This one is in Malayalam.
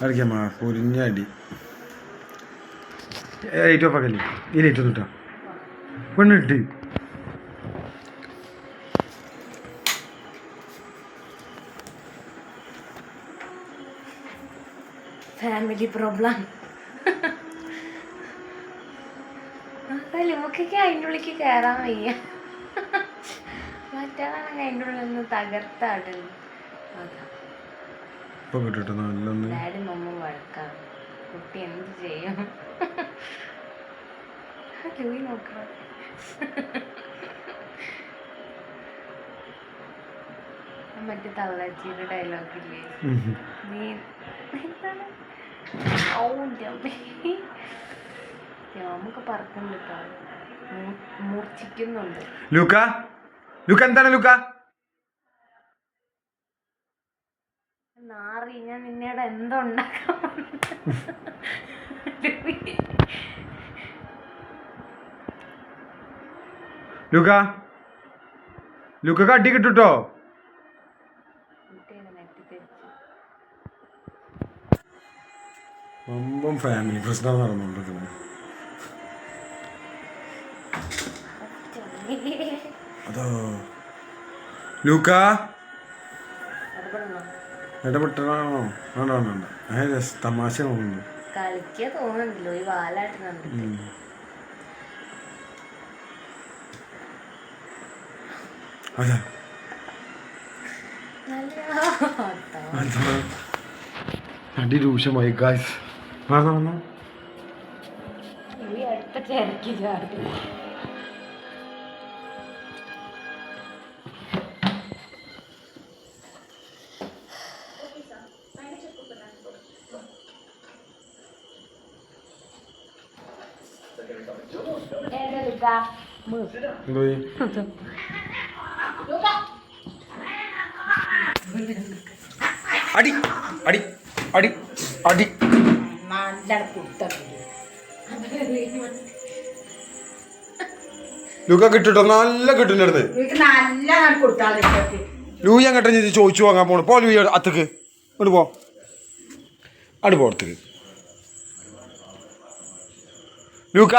അടിക്കാ പൊരിഞ്ഞടി ലൈറ്റ് ഓഫ് ആക്കല്ലേ ഈ ലൈറ്റ് ഒന്നും ഇട്ടാ പെണ്ണിട്ട് ഫാമിലി പ്രോബ്ലം. ലുക്കൊക്കെ അതിൻ്റെ ഉള്ളിലേക്ക് കയറാൻ വയ്യ. മറ്റാളാണെങ്കിൽ അതിൻ്റെ ഉള്ളിൽ നിന്ന് തകർത്താടുന്നു. ഡാഡി മമ്മ വഴക്കാണ്. കുട്ടി എന്ത് ചെയ്യും? ലൂയി നോക്കണം. മറ്റേ തള്ളാച്ചിയുടെ ഡയലോഗില്ലേ, നീ എന്താണ് നമുക്ക് പറക്കുന്നുണ്ട്, മൂർച്ഛിക്കുന്നുണ്ട്. ലൂക്ക എന്താണ് ലൂക്ക? നാറി, ഞാൻ നിന്നോട് എന്തോ ഉണ്ടാക്കാൻ ലൂക്ക അടി കിട്ടുട്ടോ. ഫാമിലി പ്രശ്നം നടന്നുകൊണ്ടിരിക്കുന്നത്. അതോ ലൂക്ക ഇടപെട്ടാണോ? തമാശ തോന്നുന്നു. കളിക്കാ തോന്നുന്നുണ്ടല്ലോ ഈ വാലാട്ടുന്നുണ്ട്. അതാ അടി രൂക്ഷമായി ഗായ്സ്. അടുത്ത ചേരക്ക് ചാടി. അടി അടി അടി അടി ലൂക്ക കിട്ടുട്ടോ, നല്ല കിട്ടുന്നത്. ലൂയി അങ്ങോട്ട് ചോദിച്ചു വാങ്ങാൻ പോണു. പോ ലൂയി അത്തക്ക് ഇങ്ങോട്ട് പോ, അടുപ്പോ അടുത്തേക്ക്. ലൂക്ക